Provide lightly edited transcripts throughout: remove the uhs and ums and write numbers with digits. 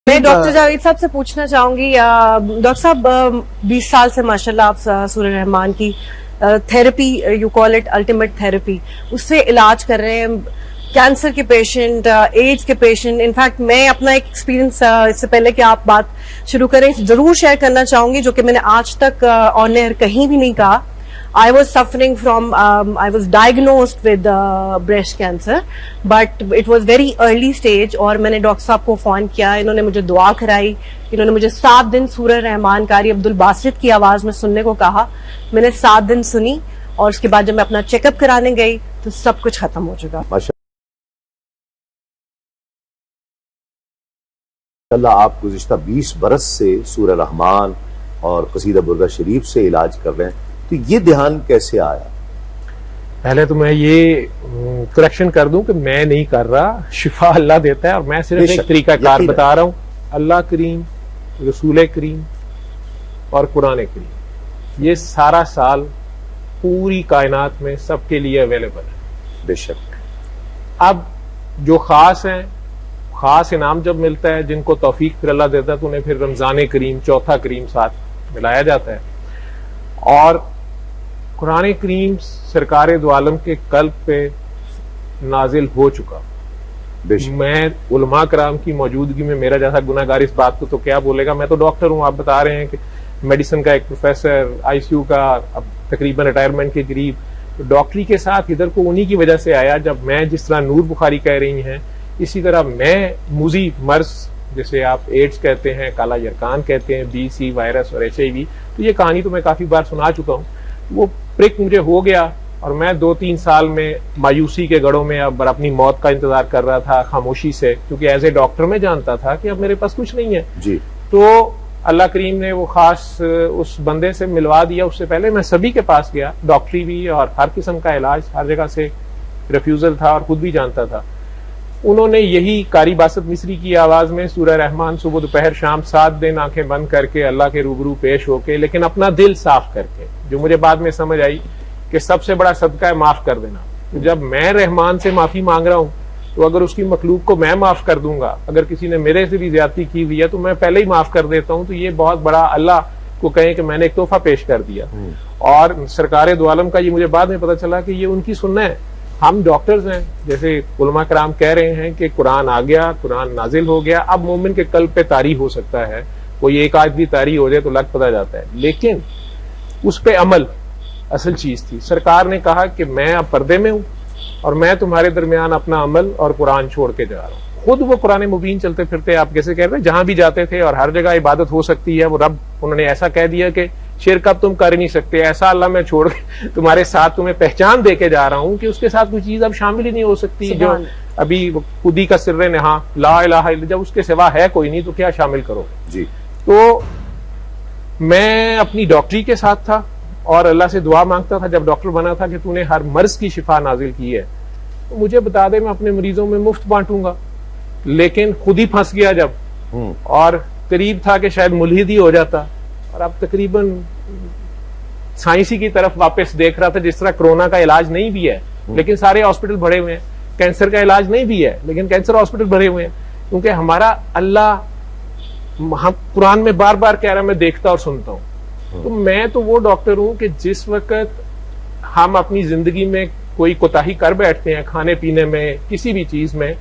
میں ڈاکٹر جاوید صاحب سے پوچھنا چاہوں گی، ڈاکٹر صاحب 20 سال سے ماشاءاللہ آپ سورہ رحمان کی therapy, you call it ultimate therapy, اس سے علاج کر رہے ہیں کینسر کے پیشنٹ، ایڈز کے پیشنٹ. انفیکٹ میں اپنا ایک ایکسپیرینس اس سے پہلے کہ آپ بات شروع کریں ضرور شیئر کرنا چاہوں گی، جو کہ میں نے آج تک آن ایئر کہیں بھی نہیں کہا. I was suffering from, I was diagnosed with breast cancer, but it was very early stage. اور میں نے ڈاکٹر صاحب کو فون کیا، انہوں نے مجھے دعا کرائی، انہوں نے مجھے 7 دن سورہ رحمان قاری عبدالباسط کی آواز میں سننے کو کہا. میں نے 7 دن سنی اور اس کے بعد جب میں اپنا چیک اپ کرانے گئی تو سب کچھ ختم ہو چکا. اللہ، آپ گزشتہ 20 برس سے سورہ رحمان اور قصیدہ بردہ شریف سے علاج کر رہے ہیں، تو یہ دھیان کیسے آیا؟ پہلے تو میں یہ کریکشن کر دوں کہ میں نہیں کر رہا، شفا اللہ دیتا ہے، اور میں صرف ایک طریقہ کار بتا رہا ہوں. اللہ کریم، رسول کریم اور قرآن کریم، یہ سارا سال پوری کائنات میں سب کے لیے اویلیبل ہے. بے شک. اب جو خاص ہیں، خاص انعام جب ملتا ہے، جن کو توفیق پھر اللہ دیتا ہے، تو انہیں پھر رمضان کریم، چوتھا کریم ساتھ ملایا جاتا ہے. اور قرآن کریم سرکار دو عالم کے قلب پہ نازل ہو چکا. میں علماء کرام کی موجودگی میں، میرا جیسا گناہگار اس بات کو تو کیا بولے گا، میں تو ڈاکٹر ہوں. آپ بتا رہے ہیں کہ میڈیسن کا ایک پروفیسر، آئی سی یو کا اب تقریباً ریٹائرمنٹ کے قریب. ڈاکٹری کے ساتھ ادھر کو انہی کی وجہ سے آیا. جب میں جس طرح نور بخاری کہہ رہی ہیں، اسی طرح میں موذی مرض جیسے آپ ایڈز کہتے ہیں، کالا یرکان کہتے ہیں، بی سی وائرس اور HIV، تو یہ کہانی تو میں کافی بار سنا چکا ہوں. وہ پرک مجھے ہو گیا اور میں 2-3 سال میں مایوسی کے گڑھوں میں اب اپنی موت کا انتظار کر رہا تھا خاموشی سے، کیونکہ ایز اے ڈاکٹر میں جانتا تھا کہ اب میرے پاس کچھ نہیں ہے. جی. تو اللہ کریم نے وہ خاص اس بندے سے ملوا دیا. اس سے پہلے میں سبھی کے پاس گیا، ڈاکٹری بھی اور ہر قسم کا علاج ہر جگہ سے ریفیوزل تھا، اور خود بھی جانتا تھا. انہوں نے یہی قاری باسط مصری کی آواز میں سورہ رحمان صبح دوپہر شام 7 دن آنکھیں بند کر کے اللہ کے روبرو پیش ہو کے، لیکن اپنا دل صاف کر کے، جو مجھے بعد میں سمجھ آئی کہ سب سے بڑا صدقہ ہے معاف کر دینا. جب میں رحمان سے معافی مانگ رہا ہوں تو اگر اس کی مخلوق کو میں معاف کر دوں گا، اگر کسی نے میرے سے بھی زیادتی کی ہوئی ہے تو میں پہلے ہی معاف کر دیتا ہوں. تو یہ بہت بڑا اللہ کو کہیں کہ میں نے ایک تحفہ پیش کر دیا. اور سرکار دو عالم کا یہ مجھے بعد میں پتا چلا کہ یہ ان کی سننا ہے. ہم ڈاکٹرز ہیں، جیسے علماء کرام کہہ رہے ہیں کہ قرآن آ گیا، قرآن نازل ہو گیا، اب مومن کے قلب پہ طاری ہو سکتا ہے، کوئی ایک آدھ بھی طاری ہو جائے تو لگ پتا جاتا ہے، لیکن اس پہ عمل اصل چیز تھی. سرکار نے کہا کہ میں اب پردے میں ہوں اور میں تمہارے درمیان اپنا عمل اور قرآن چھوڑ کے جا رہا ہوں. خود وہ قرآن مبین چلتے پھرتے، آپ کیسے کہہ رہے ہیں، جہاں بھی جاتے تھے اور ہر جگہ عبادت ہو سکتی ہے. وہ رب انہوں نے ایسا کہہ دیا کہ شرک اب تم کر نہیں سکتے، ایسا اللہ میں چھوڑ کے تمہارے ساتھ تمہیں پہچان دے کے جا رہا ہوں کہ اس کے ساتھ کوئی چیز اب شامل ہی نہیں ہو سکتی جو ابھی خودی کا سر نہاں لا الہ الا، جب اس کے سوا ہے کوئی نہیں تو کیا شامل کرو. جی. تو میں اپنی ڈاکٹری کے ساتھ تھا اور اللہ سے دعا مانگتا تھا جب ڈاکٹر بنا تھا کہ تو نے ہر مرض کی شفا نازل کی ہے، تو مجھے بتا دے، میں اپنے مریضوں میں مفت بانٹوں گا. لیکن خود ہی پھنس گیا جب، اور قریب تھا کہ شاید ملحد ہی ہو جاتا. اور اب تقریباً سائنسی کی طرف واپس دیکھ رہا تھا. جس طرح کرونا کا علاج نہیں بھی ہے لیکن سارے ہاسپٹل بھرے ہوئے ہیں، کینسر کا علاج نہیں بھی ہے لیکن کینسر ہاسپٹل بھرے ہوئے ہیں، کیونکہ ہمارا اللہ ہم قرآن میں بار بار کہہ رہا ہے میں دیکھتا اور سنتا ہوں. تو میں تو وہ ڈاکٹر ہوں کہ جس وقت ہم اپنی زندگی میں کوئی کوتاہی کر بیٹھتے ہیں کھانے پینے میں، کسی بھی چیز میں،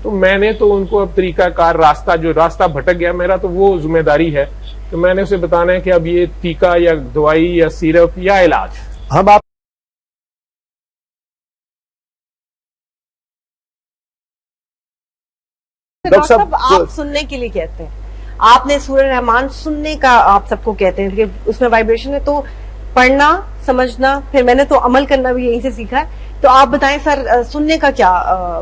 تو میں نے تو ان کو اب طریقہ کار، جو راستہ بھٹک گیا میرا، تو وہ ذمہ داری ہے کہ میں نے اسے بتانا ہے کہ اب یہ ٹیکہ یا دوائی یا سیرپ یا علاج. ہم آپ ڈاکٹر صاحب آپ سننے کے لیے کہتے ہیں، آپ نے سورہ رحمان سننے کا آپ سب کو کہتے ہیں کہ اس میں وائبریشن ہے، تو پڑھنا، سمجھنا، پھر میں نے تو عمل کرنا بھی یہیں سے سیکھا ہے. تو آپ بتائیں سر، سننے کا کیا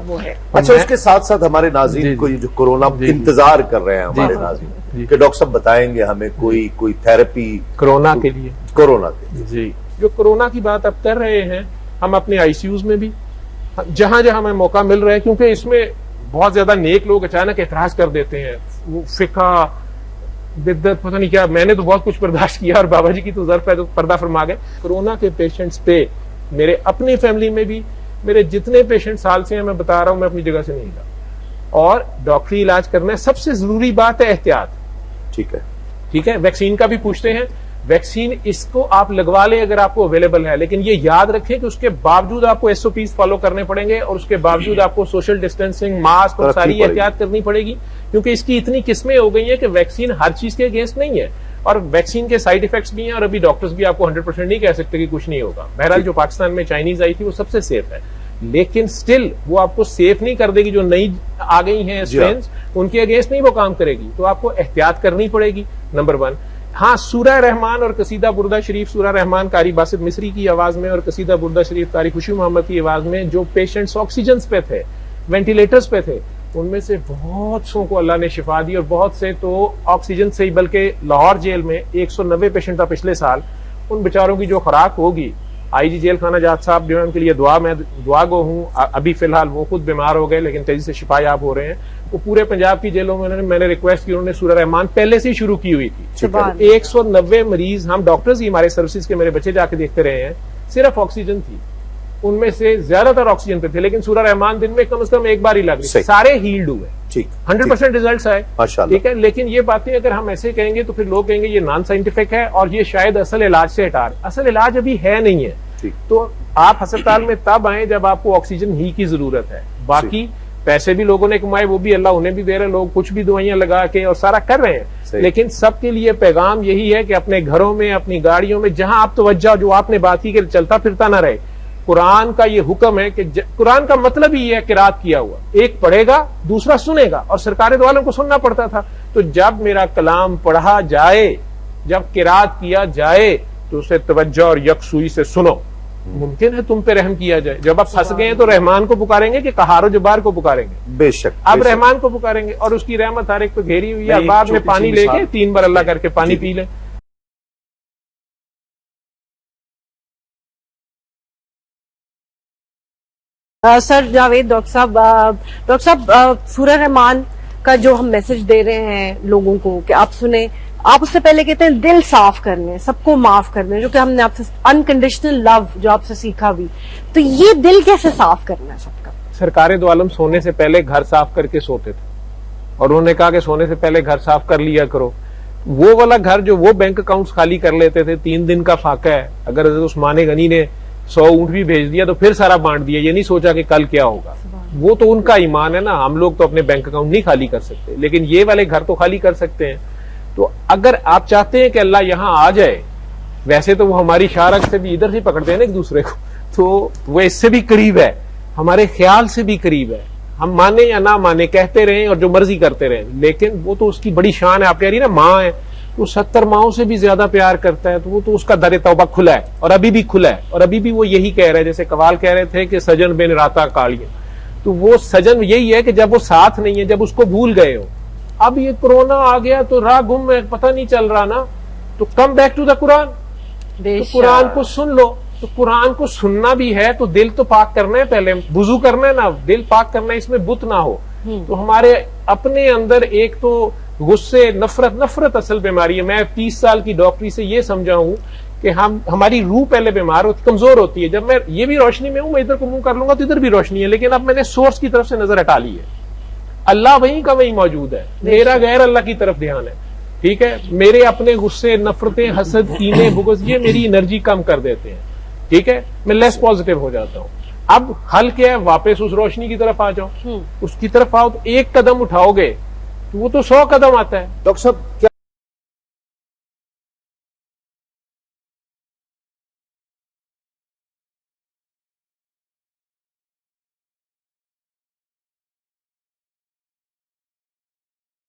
وہ ہے؟ اچھا، اس کے ساتھ ساتھ ہمارے ناظرین کو یہ جو کورونا انتظار کر رہے ہیں ہمارے ناظرین، کہ ڈاکٹر صاحب بتائیں گے ہمیں کوئی تھراپی کورونا کے لیے؟ کورونا کے جی، جو کورونا کی بات اب کر رہے ہیں، ہم اپنے آئی سی یوز میں بھی جہاں جہاں ہمیں موقع مل رہا ہے، کیونکہ اس میں بہت زیادہ نیک لوگ اچانک اعتراض کر دیتے ہیں، وہ فقہ بدعت پتہ نہیں کیا. میں نے تو بہت کچھ برداشت کیا اور بابا جی کی تو ظرف ہے تو پردہ فرما گئے. کورونا کے پیشنٹس پہ میرے اپنی فیملی میں بھی، میرے جتنے پیشنٹ سال سے ہیں، میں بتا رہا ہوں، میں اپنی جگہ سے نہیں ہلا. اور ڈاکٹری علاج کرنا ہے. سب سے ضروری بات ہے احتیاط. ٹھیک ہے. ویکسین کا بھی پوچھتے ہیں. ویکسین اس کو آپ لگوا لیں اگر آپ کو اویلیبل ہے, لیکن یہ یاد رکھیں کہ اس کے باوجود آپ کو SOPs فالو کرنے پڑیں گے, اور اس کے باوجود آپ کو سوشل ڈسٹینسنگ, ماسک اور ساری احتیاط کرنی پڑے گی, کیونکہ اس کی اتنی قسمیں ہو گئی ہیں کہ ویکسین ہر چیز کے اگینسٹ نہیں ہے, اور ویکسین کے سائیڈ ایفیکٹس بھی ہیں, اور ابھی ڈاکٹرز بھی آپ کو 100% نہیں کہہ سکتے کہ کچھ نہیں ہوگا. بہرحال جو پاکستان میں چائنیز آئی تھی وہ سب سے سیف ہے, لیکن سٹل وہ آپ کو سیف نہیں کر دے گی. جو نئی آ گئی ہیں اسٹرینز, ان کے اگینسٹ نہیں وہ کام کرے گی, تو آپ کو احتیاط کرنی پڑے گی. نمبر 1. ہاں, سورہ رحمان اور قصیدہ بردہ شریف, سورہ رحمان قاری باسط مصری کی آواز میں اور قصیدہ بردہ شریف قاری خوشی محمد کی آواز میں, جو پیشنٹس آکسیجنز پہ تھے, وینٹیلیٹرز پہ تھے, ان میں سے بہت سو کو اللہ نے شفا دی, اور بہت سے تو آکسیجن سے ہی, بلکہ لاہور جیل میں 190 پیشنٹ تھا پچھلے سال, ان بیچاروں کی جو خوراک ہوگی, IG جیل خانہ جات صاحب جو ہے ان کے لیے میں دعا گو ہوں. ابھی فی الحال وہ خود بیمار ہو گئے لیکن تیزی سے شفا یاب ہو رہے ہیں. وہ پورے پنجاب کی جیلوں میں نے ریکویسٹ کی, انہوں نے سورہ رحمان پہلے سے ہی شروع کی ہوئی تھی. 190 مریض, ہم ڈاکٹرز ہی ہمارے سروسز کے, میرے بچے جا کے دیکھتے رہے ہیں, صرف آکسیجن تھی, ان میں سے زیادہ تر آکسیجن پہ تھے, لیکن سورہ رحمان دن میں کم از کم ایک بار ہی لگ رہی, سارے ہیلڈ ہوئے, 100% ریزلٹس آئے. ٹھیک ہے. لیکن یہ باتیں اگر ہم ایسے کہیں گے تو پھر لوگ کہیں گے یہ نان سائنٹیفک ہے, اور یہ شاید اصل علاج سے ہٹا رہے. اصل علاج ابھی ہے نہیں ہے. تو آپ ہسپتال میں تب آئیں جب آپ کو آکسیجن ہی کی ضرورت ہے. باقی پیسے بھی لوگوں نے کمائے, وہ بھی اللہ انہیں بھی دے رہے, لوگ کچھ بھی دوائیاں لگا کے اور سارا کر رہے ہیں, لیکن سب کے لیے پیغام یہی ہے کہ اپنے گھروں میں, اپنی گاڑیوں میں, جہاں آپ توجہ, جو آپ نے بات کی کہ چلتا پھرتا نہ رہے. قرآن کا یہ حکم ہے کہ قرآن کا مطلب ہی ہے قرات کیا ہوا, ایک پڑھے گا دوسرا سنے گا, اور سرکار دو عالم کو سننا پڑتا تھا. تو جب میرا کلام پڑھا جائے, جب قرات کیا جائے, تو اسے توجہ اور یکسوئی سے سنو. ممکن ہے تم پہ رحم کیا جائے. جب آپ پھنس گئے ہیں تو رحمان کو پکاریں گے کہ قہار و جبار کو پکاریں گے؟ بے شک. اب رحمان کو پکاریں گے, اور اس کی رحمت ہر ایک پہ گھیری ہوئی ہے. بعد میں پانی لے کے 3 بار اللہ کر کے پانی پی لیں. سر جاوید, ڈاکٹر صاحب سورہ رحمان کا جو ہم میسج دے رہے ہیں لوگوں کو کہ آپ سنیں, آپ اس سے پہلے کہتے ہیں دل صاف کرنے, سب کو معاف کرنے, جو کہ ہم نے آپ سے انکنڈیشنل لو جو آپ سے سیکھا بھی, تو یہ دل کیسے صاف کرنا ہے سب کا؟ سرکار دو عالم سونے سے پہلے گھر صاف کر کے سوتے تھے, اور انہوں نے کہا کہ سونے سے پہلے گھر صاف کر لیا کرو. وہ والا گھر جو وہ بینک اکاؤنٹس خالی کر لیتے تھے, 3 دن کا فاقہ ہے. اگر حضرت عثمان غنی نے 100 اونٹ بھی بھیج دیا تو پھر سارا بانٹ دیا, یہ نہیں سوچا کہ کل کیا ہوگا. وہ تو ان کا ایمان ہے نا, ہم لوگ تو اپنے بینک اکاؤنٹ نہیں خالی کر سکتے, لیکن یہ والے گھر تو خالی کر سکتے ہیں. تو اگر آپ چاہتے ہیں کہ اللہ یہاں آ جائے, ویسے تو وہ ہماری شارک سے بھی ادھر سے پکڑتے ہیں نا ایک دوسرے کو, تو وہ اس سے بھی قریب ہے, ہمارے خیال سے بھی قریب ہے. ہم مانے یا نہ مانے, کہتے رہیں اور جو مرضی کرتے رہیں, لیکن وہ تو اس کی بڑی شان ہے. آپ کہہ رہی نا ماں ہے, وہ 70 ماؤں سے بھی زیادہ پیار کرتا ہے, تو وہ تو اس کا در توبہ کھلا ہے, اور ابھی بھی کھلا ہے. اور ابھی بھی وہ یہی کہہ رہے ہیں, جیسے قوال کہہ رہے تھے کہ سجن بن راتا کالیاں, تو وہ سجن یہی ہے کہ جب وہ ساتھ نہیں ہے, جب اس کو بھول گئے ہو. اب یہ کورونا آ گیا تو راہ گم ہے, پتہ نہیں چل رہا نا, تو کم بیک ٹو دا قرآن, تو قرآن کو سن لو. تو قرآن کو سننا بھی ہے تو دل تو پاک کرنا ہے, پہلے وضو کرنا ہے نا, دل پاک کرنا ہے, اس میں بت نہ ہو. تو ہمارے اپنے اندر ایک تو غصے, نفرت اصل بیماری ہے. میں 30 سال کی ڈاکٹری سے یہ سمجھا ہوں کہ ہماری روح پہلے بیمار ہوتی, کمزور ہوتی ہے. جب میں یہ بھی روشنی میں ہوں, میں ادھر کو منہ کر لوں گا تو ادھر بھی روشنی ہے, لیکن اب میں نے سورس کی طرف سے نظر ہٹا لی ہے. اللہ وہیں کا وہیں موجود ہے, میرا غیر اللہ کی طرف دھیان ہے. ٹھیک ہے, میرے اپنے غصے, نفرتیں, حسد, کینے, بغض, یہ میری انرجی کم کر دیتے ہیں. ٹھیک ہے, میں لیس پازیٹیو ہو جاتا ہوں. اب حل کیا ہے, واپس اس روشنی کی طرف آ جاؤ. اس کی طرف آؤ تو ایک قدم اٹھاؤ گے تو وہ تو 100 قدم آتا ہے. ڈاکٹر صاحب کیا